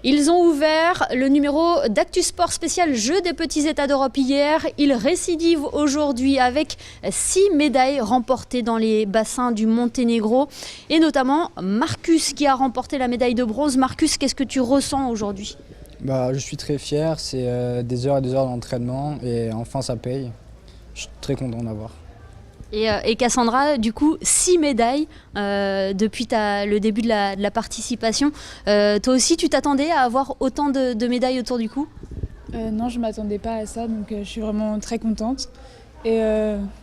Ils ont ouvert le numéro d'Actu Sport spécial Jeux des petits États d'Europe hier. Ils récidivent aujourd'hui avec 6 médailles remportées dans les bassins du Monténégro et notamment Marcus qui a remporté la médaille de bronze. Marcus, qu'est-ce que tu ressens aujourd'hui ? Je suis très fier, c'est des heures et des heures d'entraînement et enfin ça paye. Je suis très content d'avoir. Et Cassandra, du coup, 6 médailles depuis le début de la participation. Toi aussi, tu t'attendais à avoir autant de médailles autour du cou ? Non, je ne m'attendais pas à ça, donc je suis vraiment très contente. Et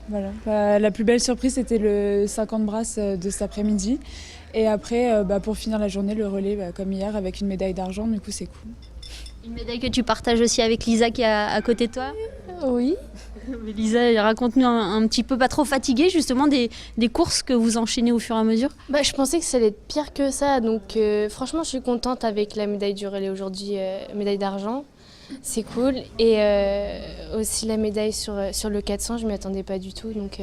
voilà, la plus belle surprise, c'était le 50 brasses de cet après-midi. Et après, pour finir la journée, le relais, comme hier, avec une médaille d'argent, du coup, c'est cool. Une médaille que tu partages aussi avec Lisa qui est à côté de toi ? Oui. Lisa, raconte-nous un petit peu, pas trop fatiguée justement, des courses que vous enchaînez au fur et à mesure ? Je pensais que ça allait être pire que ça, donc franchement je suis contente avec la médaille du relais aujourd'hui, médaille d'argent, c'est cool. Et aussi la médaille sur le 400, je ne m'y attendais pas du tout, donc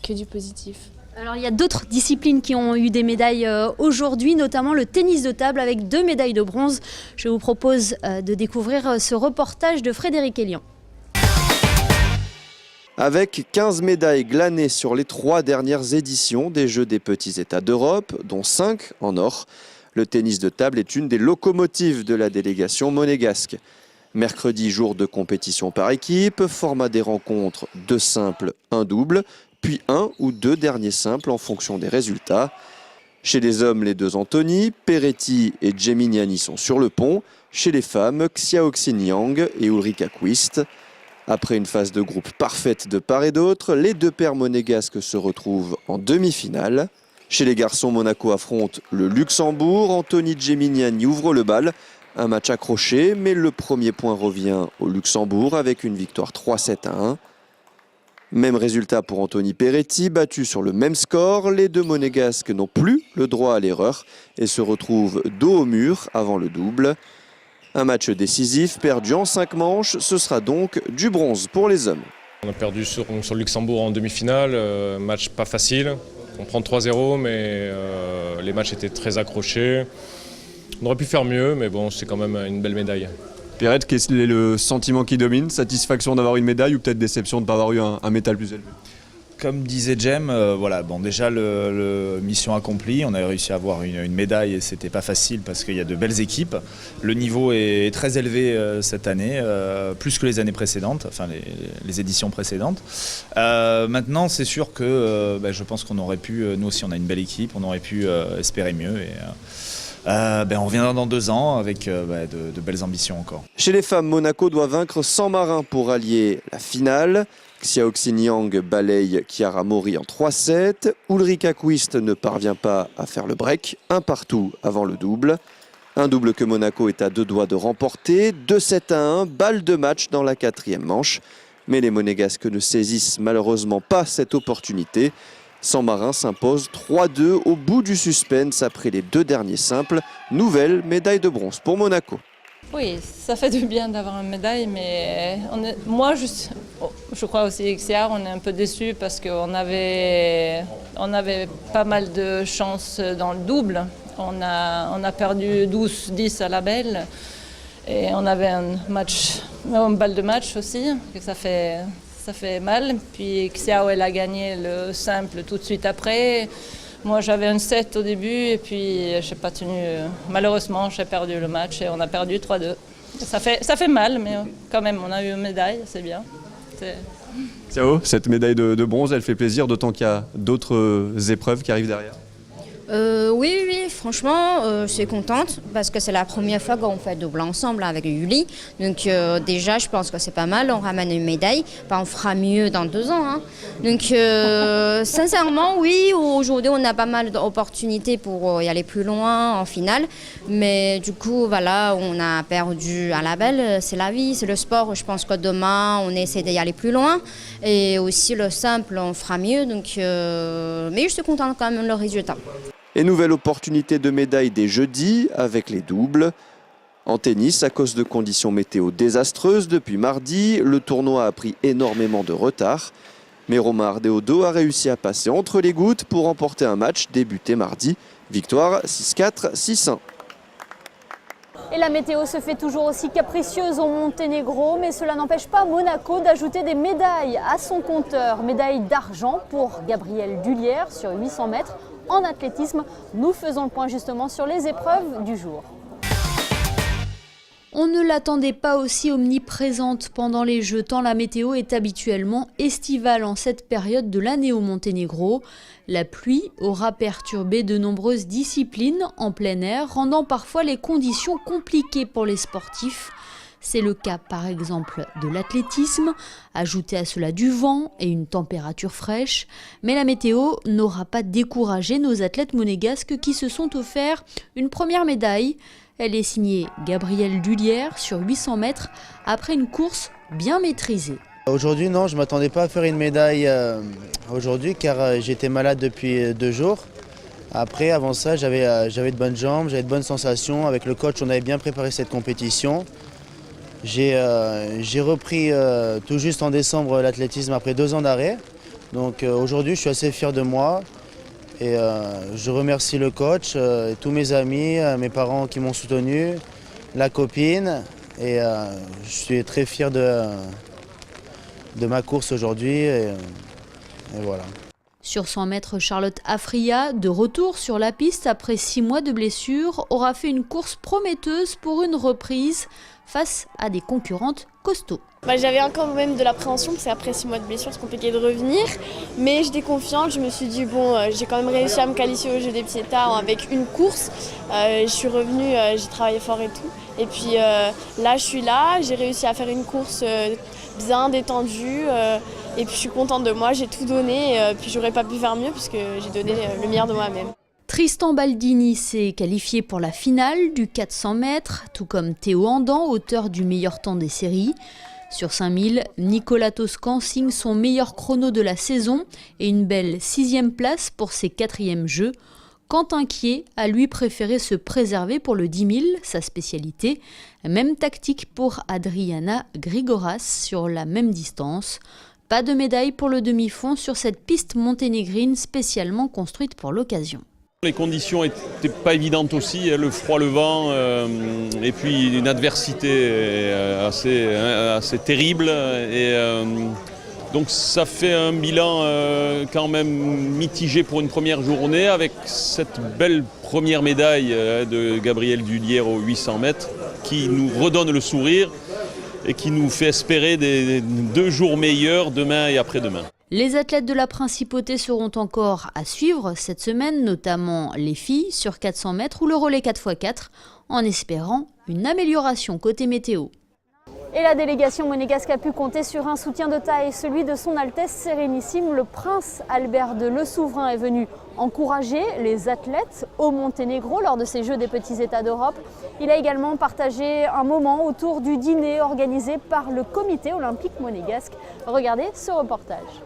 que du positif. Alors il y a d'autres disciplines qui ont eu des médailles aujourd'hui, notamment le tennis de table avec 2 médailles de bronze. Je vous propose de découvrir ce reportage de Frédéric Elian. Avec 15 médailles glanées sur les 3 dernières éditions des Jeux des petits États d'Europe, dont 5 en or, le tennis de table est une des locomotives de la délégation monégasque. Mercredi, jour de compétition par équipe, format des rencontres 2 simples, 1 double, puis 1 ou 2 derniers simples en fonction des résultats. Chez les hommes, les 2 Anthony, Peretti et Gemignani sont sur le pont. Chez les femmes, Xiaoxin Yang et Ulrika Quist. Après une phase de groupe parfaite de part et d'autre, les 2 paires monégasques se retrouvent en demi-finale. Chez les garçons, Monaco affronte le Luxembourg. Anthony Gemignani ouvre le bal. Un match accroché, mais le premier point revient au Luxembourg avec une victoire 3-7-1. Même résultat pour Anthony Peretti, battu sur le même score. Les 2 monégasques n'ont plus le droit à l'erreur et se retrouvent dos au mur avant le double. Un match décisif, perdu en 5 manches, ce sera donc du bronze pour les hommes. On a perdu sur le Luxembourg en demi-finale, match pas facile. On prend 3-0, mais les matchs étaient très accrochés. On aurait pu faire mieux, mais bon, c'est quand même une belle médaille. Perrette, quel est le sentiment qui domine ? Satisfaction d'avoir une médaille ou peut-être déception de ne pas avoir eu un métal plus élevé ? Comme disait Jem, déjà mission accomplie, on a réussi à avoir une médaille et c'était pas facile parce qu'il y a de belles équipes. Le niveau est très élevé cette année, plus que les années précédentes, enfin les éditions précédentes. Maintenant, c'est sûr que je pense qu'on aurait pu, nous aussi on a une belle équipe, on aurait pu espérer mieux. On reviendra dans 2 ans avec de belles ambitions encore. Chez les femmes, Monaco doit vaincre San Marin pour allier la finale. Xiaoxin Yang balaye Chiara Mori en 3-7. Ulrika Quist ne parvient pas à faire le break. 1 partout avant le double. Un double que Monaco est à 2 doigts de remporter. 2-7-1, balle de match dans la 4e manche. Mais les Monégasques ne saisissent malheureusement pas cette opportunité. San Marin s'impose 3-2 au bout du suspense après les 2 derniers simples. Nouvelle médaille de bronze pour Monaco. Oui, ça fait du bien d'avoir une médaille, mais je crois aussi XR, on est un peu déçus parce qu'on avait pas mal de chance dans le double. On a perdu 12-10 à la belle et on avait une balle de match aussi, que ça fait mal. Puis Xiao, elle a gagné le simple tout de suite après. Moi, j'avais un 7 au début et puis je n'ai pas tenu. Malheureusement, j'ai perdu le match et on a perdu 3-2. Ça fait mal, mais quand même, on a eu une médaille, c'est bien. Xiao, cette médaille de bronze, elle fait plaisir, d'autant qu'il y a d'autres épreuves qui arrivent derrière. Oui, franchement, je suis contente parce que c'est la première fois qu'on fait double ensemble avec Julie. Donc déjà, je pense que c'est pas mal, on ramène une médaille. On fera mieux dans 2 ans. Hein. Donc sincèrement, oui, aujourd'hui, on a pas mal d'opportunités pour y aller plus loin en finale. Mais du coup, voilà, on a perdu à la belle. C'est la vie, c'est le sport. Je pense que demain, on essaie d'y aller plus loin. Et aussi le simple, on fera mieux. Donc, mais je suis contente quand même le résultat. Et nouvelle opportunité de médaille dès jeudi avec les doubles. En tennis, à cause de conditions météo désastreuses depuis mardi, le tournoi a pris énormément de retard. Mais Romain Ardeodo a réussi à passer entre les gouttes pour remporter un match débuté mardi. Victoire 6-4, 6-1. Et la météo se fait toujours aussi capricieuse au Monténégro, mais cela n'empêche pas Monaco d'ajouter des médailles à son compteur. Médaille d'argent pour Gabriel Dullière sur 800 mètres. En athlétisme, nous faisons le point justement sur les épreuves du jour. On ne l'attendait pas aussi omniprésente pendant les Jeux, tant la météo est habituellement estivale en cette période de l'année au Monténégro. La pluie aura perturbé de nombreuses disciplines en plein air, rendant parfois les conditions compliquées pour les sportifs. C'est le cas par exemple de l'athlétisme, ajouté à cela du vent et une température fraîche. Mais la météo n'aura pas découragé nos athlètes monégasques qui se sont offerts une première médaille. Elle est signée Gabriel Dullière sur 800 mètres après une course bien maîtrisée. Aujourd'hui, non, je ne m'attendais pas à faire une médaille aujourd'hui car j'étais malade depuis 2 jours. Après, avant ça, j'avais de bonnes jambes, j'avais de bonnes sensations. Avec le coach, on avait bien préparé cette compétition. J'ai repris tout juste en décembre l'athlétisme après 2 ans d'arrêt. Donc aujourd'hui, je suis assez fier de moi. Et je remercie le coach, tous mes amis, mes parents qui m'ont soutenu, la copine. Et je suis très fier de ma course aujourd'hui. Et voilà. Sur 100 mètres, Charlotte Afria, de retour sur la piste après 6 mois de blessure, aura fait une course prometteuse pour une reprise face à des concurrentes costauds. J'avais encore même de l'appréhension parce qu'après 6 mois de blessure, c'est compliqué de revenir. Mais j'étais confiante, je me suis dit bon, j'ai quand même réussi à me qualifier au Jeux des petits états avec une course. Je suis revenue, j'ai travaillé fort et tout. Et puis là, je suis là, j'ai réussi à faire une course bien détendue. Et puis je suis contente de moi, j'ai tout donné. Puis j'aurais pas pu faire mieux puisque j'ai donné le meilleur de moi-même. Tristan Baldini s'est qualifié pour la finale du 400 mètres, tout comme Théo Andan, auteur du meilleur temps des séries. Sur 5000, Nicolas Toscan signe son meilleur chrono de la saison et une belle 6e place pour ses 4e Jeux. Quentin Quier a lui préféré se préserver pour le 10 000, sa spécialité. Même tactique pour Adriana Grigoras sur la même distance. Pas de médaille pour le demi-fond sur cette piste monténégrine spécialement construite pour l'occasion. Les conditions n'étaient pas évidentes aussi, le froid, le vent, et puis une adversité assez terrible. Et donc ça fait un bilan quand même mitigé pour une première journée, avec cette belle première médaille de Gabriel Dullière aux 800 mètres, qui nous redonne le sourire et qui nous fait espérer des 2 jours meilleurs demain et après-demain. Les athlètes de la Principauté seront encore à suivre cette semaine, notamment les filles sur 400 mètres ou le relais 4x4, en espérant une amélioration côté météo. Et la délégation monégasque a pu compter sur un soutien de taille, celui de son Altesse Sérénissime. Le prince Albert II, le souverain, est venu encourager les athlètes au Monténégro lors de ces Jeux des petits États d'Europe. Il a également partagé un moment autour du dîner organisé par le comité olympique monégasque. Regardez ce reportage.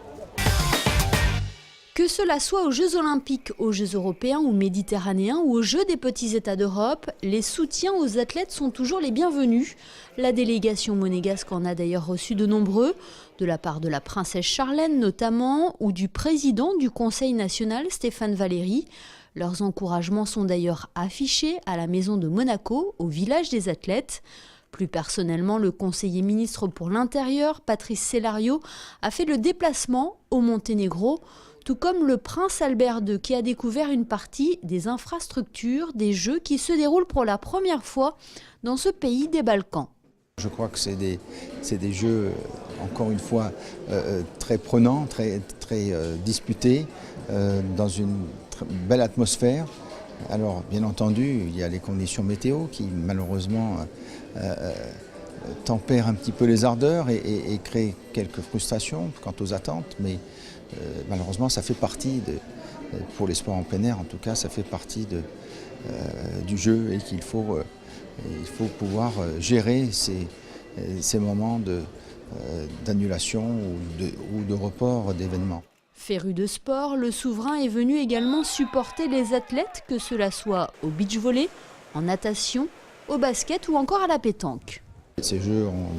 Que cela soit aux Jeux olympiques, aux Jeux européens ou méditerranéens ou aux Jeux des petits États d'Europe, les soutiens aux athlètes sont toujours les bienvenus. La délégation monégasque en a d'ailleurs reçu de nombreux, de la part de la princesse Charlène notamment, ou du président du Conseil national Stéphane Valéry. Leurs encouragements sont d'ailleurs affichés à la maison de Monaco, au village des athlètes. Plus personnellement, le conseiller ministre pour l'Intérieur, Patrice Cellario, a fait le déplacement au Monténégro, tout comme le prince Albert II qui a découvert une partie des infrastructures des Jeux qui se déroulent pour la première fois dans ce pays des Balkans. Je crois que c'est des Jeux, encore une fois, très prenants, très disputés, dans une belle atmosphère. Alors, bien entendu, il y a les conditions météo qui, malheureusement, tempèrent un petit peu les ardeurs et créent quelques frustrations quant aux attentes, mais malheureusement, ça fait partie, pour les sports en plein air en tout cas, ça fait partie du jeu et qu'il faut pouvoir gérer ces moments d'annulation ou de report d'événements. Féru de sport, le souverain est venu également supporter les athlètes, que cela soit au beach volley, en natation, au basket ou encore à la pétanque. Ces Jeux ont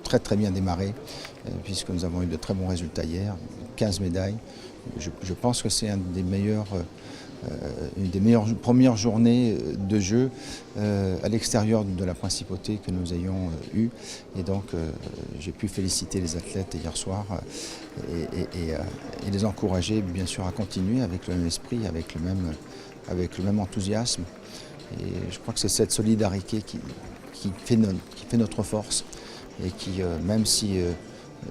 très bien démarré, puisque nous avons eu de très bons résultats hier, 15 médailles. Je pense que c'est un des meilleurs une des premières journées de jeu à l'extérieur de la Principauté que nous ayons eue. Et donc j'ai pu féliciter les athlètes hier soir et les encourager bien sûr à continuer avec le même esprit, avec le même enthousiasme. Et je crois que c'est cette solidarité qui fait notre force et qui, même si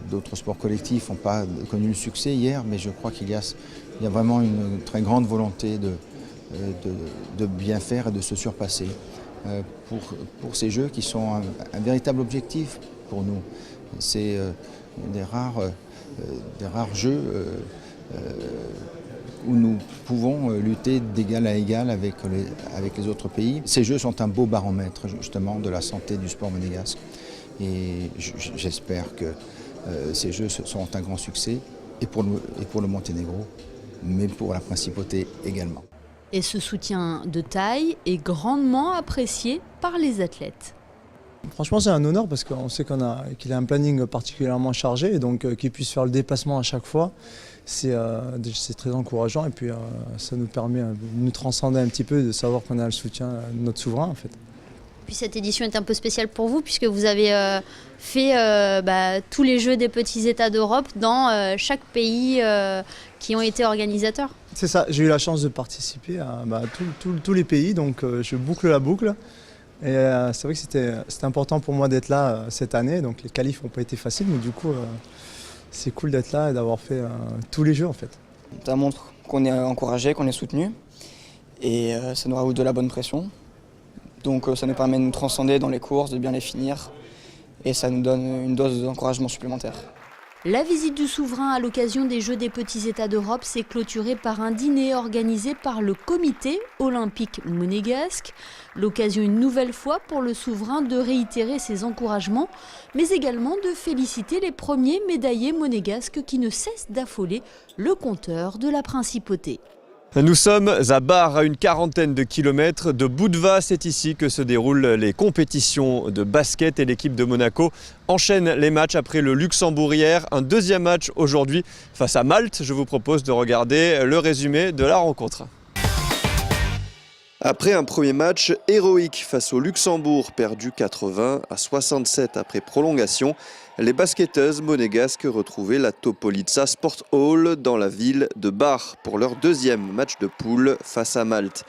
d'autres sports collectifs n'ont pas connu le succès hier, mais je crois qu'il y a vraiment une très grande volonté de bien faire et de se surpasser pour ces jeux qui sont un véritable objectif pour nous. C'est des rares jeux où nous pouvons lutter d'égal à égal avec les autres pays. Ces jeux sont un beau baromètre justement de la santé du sport monégasque et j'espère que ces jeux seront un grand succès et pour le Monténégro, mais pour la Principauté également. Et ce soutien de taille est grandement apprécié par les athlètes. Franchement, c'est un honneur parce qu'on sait qu'il a un planning particulièrement chargé et donc qu'il puisse faire le déplacement à chaque fois, c'est très encourageant et puis ça nous permet de nous transcender un petit peu, de savoir qu'on a le soutien de notre souverain en fait. Puis cette édition est un peu spéciale pour vous puisque vous avez fait tous les Jeux des petits États d'Europe dans chaque pays qui ont été organisateurs. C'est ça, j'ai eu la chance de participer à tous les pays, donc je boucle la boucle. Et c'est vrai que c'était important pour moi d'être là cette année, donc les qualifs n'ont pas été faciles, mais du coup c'est cool d'être là et d'avoir fait tous les Jeux en fait. Ça montre qu'on est encouragé, qu'on est soutenu et ça nous rajoute de la bonne pression. Donc ça nous permet de nous transcender dans les courses, de bien les finir et ça nous donne une dose d'encouragement supplémentaire. La visite du souverain à l'occasion des Jeux des petits États d'Europe s'est clôturée par un dîner organisé par le comité olympique monégasque. L'occasion une nouvelle fois pour le souverain de réitérer ses encouragements, mais également de féliciter les premiers médaillés monégasques qui ne cessent d'affoler le compteur de la Principauté. Nous sommes à Bar, à une quarantaine de kilomètres de Budva. C'est ici que se déroulent les compétitions de basket et l'équipe de Monaco enchaîne les matchs après le Luxembourg hier. Un deuxième match aujourd'hui face à Malte. Je vous propose de regarder le résumé de la rencontre. Après un premier match héroïque face au Luxembourg, perdu 80-67 après prolongation, les basketteuses monégasques retrouvaient la Topolitsa Sport Hall dans la ville de Bar pour leur deuxième match de poule face à Malte.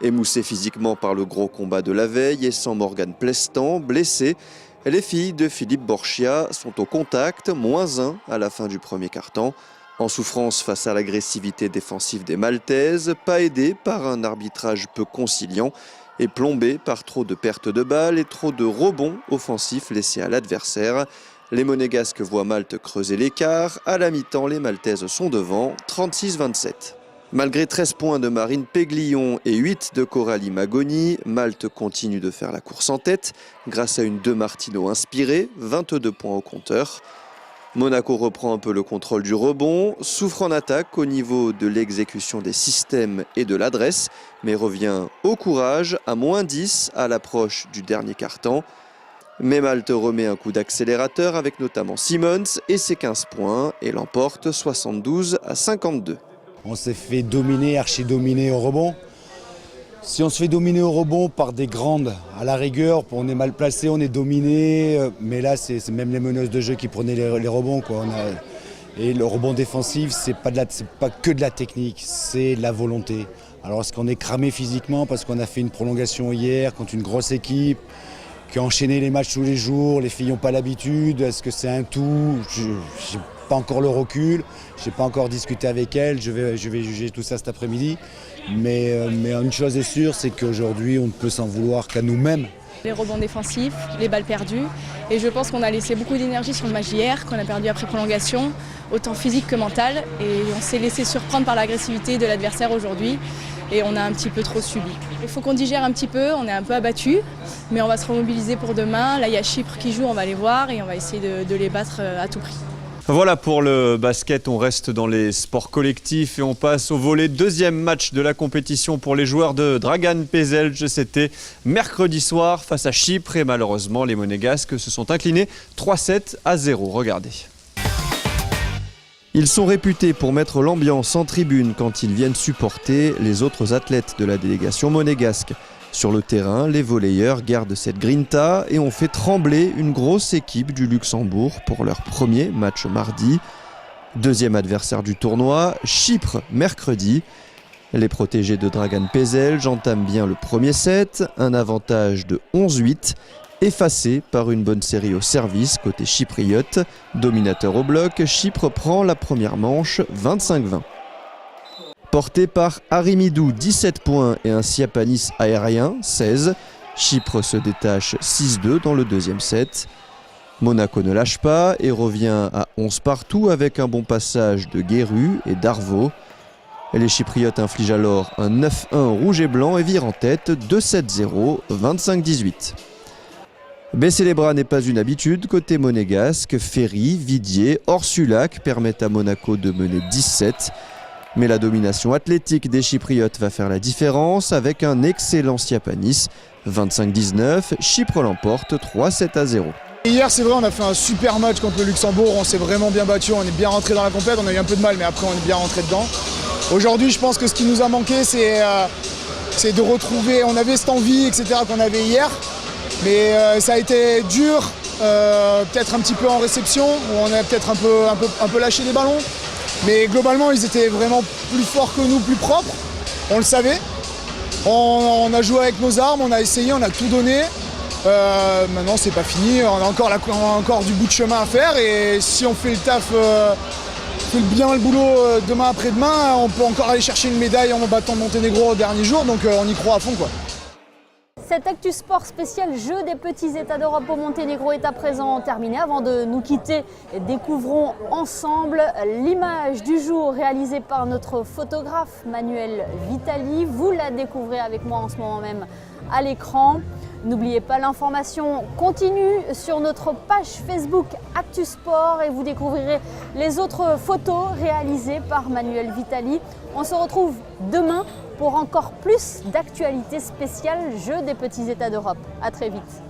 Émoussées physiquement par le gros combat de la veille et sans Morgane Plestan, blessée, les filles de Philippe Borchia sont au contact, -1 à la fin du premier quart-temps. En souffrance face à l'agressivité défensive des Maltaises, pas aidées par un arbitrage peu conciliant et plombées par trop de pertes de balles et trop de rebonds offensifs laissés à l'adversaire. Les Monégasques voient Malte creuser l'écart. À la mi-temps, les Maltaises sont devant, 36-27. Malgré 13 points de Marine Péglion et 8 de Coralie Magoni, Malte continue de faire la course en tête grâce à une De Martino inspirée, 22 points au compteur. Monaco reprend un peu le contrôle du rebond, souffre en attaque au niveau de l'exécution des systèmes et de l'adresse, mais revient au courage à -10 à l'approche du dernier quart-temps. Mais Malte remet un coup d'accélérateur avec notamment Simmons et ses 15 points et l'emporte 72-52. On s'est fait dominer, archi-dominer au rebond. Si on se fait dominer au rebond par des grandes, à la rigueur, on est mal placé, on est dominé. Mais là, c'est même les meneuses de jeu qui prenaient les rebonds, quoi. Et le rebond défensif, c'est pas que de la technique, c'est de la volonté. Alors est-ce qu'on est cramé physiquement parce qu'on a fait une prolongation hier contre une grosse équipe qui a enchaîné les matchs tous les jours, les filles n'ont pas l'habitude, est-ce que c'est un tout? Je n'ai pas encore le recul, je n'ai pas encore discuté avec elles, je vais juger tout ça cet après-midi. Mais une chose est sûre, c'est qu'aujourd'hui, on ne peut s'en vouloir qu'à nous-mêmes. Les rebonds défensifs, les balles perdues. Et je pense qu'on a laissé beaucoup d'énergie sur le match d'hier, qu'on a perdu après prolongation, autant physique que mental. Et on s'est laissé surprendre par l'agressivité de l'adversaire aujourd'hui. Et on a un petit peu trop subi. Il faut qu'on digère un petit peu, on est un peu abattu, mais on va se remobiliser pour demain. Là, il y a Chypre qui joue, on va les voir et on va essayer de les battre à tout prix. Voilà pour le basket, on reste dans les sports collectifs et on passe au volley. Deuxième match de la compétition pour les joueurs de Dragan Pezelj. C'était mercredi soir face à Chypre et malheureusement les Monégasques se sont inclinés 3-7-0. Regardez. Ils sont réputés pour mettre l'ambiance en tribune quand ils viennent supporter les autres athlètes de la délégation monégasque. Sur le terrain, les volleyeurs gardent cette grinta et ont fait trembler une grosse équipe du Luxembourg pour leur premier match mardi. Deuxième adversaire du tournoi, Chypre mercredi. Les protégés de Dragan Pezel entament bien le premier set, un avantage de 11-8. Effacé par une bonne série au service côté chypriote. Dominateur au bloc, Chypre prend la première manche 25-20. Porté par Arimidou, 17 points et un Siapanis aérien, 16. Chypre se détache 6-2 dans le deuxième set. Monaco ne lâche pas et revient à 11 partout avec un bon passage de Guéru et d'Arvo. Les Chypriotes infligent alors un 9-1 rouge et blanc et virent en tête 2-7-0, 25-18. Baisser les bras n'est pas une habitude. Côté monégasque, Ferry, Vidier, Orsulac permettent à Monaco de mener 17. Mais la domination athlétique des Chypriotes va faire la différence avec un excellent Siapanis. 25-19, Chypre l'emporte 3-7-0. Hier, c'est vrai, on a fait un super match contre le Luxembourg. On s'est vraiment bien battu, on est bien rentré dans la compète. On a eu un peu de mal, mais après, on est bien rentré dedans. Aujourd'hui, je pense que ce qui nous a manqué, c'est de retrouver. On avait cette envie, etc., qu'on avait hier. Mais ça a été dur, peut-être un petit peu en réception, où on a peut-être un peu lâché les ballons. Mais globalement, ils étaient vraiment plus forts que nous, plus propres. On le savait. On a joué avec nos armes, on a essayé, on a tout donné. Maintenant, c'est pas fini. On a encore du bout de chemin à faire. Et si on fait le taf, bien le boulot demain après-demain, on peut encore aller chercher une médaille en battant Monténégro au dernier jour. Donc on y croit à fond, quoi. Cet Actu Sport spécial Jeux des petits États d'Europe au Monténégro est à présent terminé. Avant de nous quitter, découvrons ensemble l'image du jour réalisée par notre photographe Manuel Vitali. Vous la découvrez avec moi en ce moment même à l'écran. N'oubliez pas, l'information continue sur notre page Facebook Actu Sport et vous découvrirez les autres photos réalisées par Manuel Vitali. On se retrouve demain pour encore plus d'actualités spéciales Jeux des petits États d'Europe. À très vite.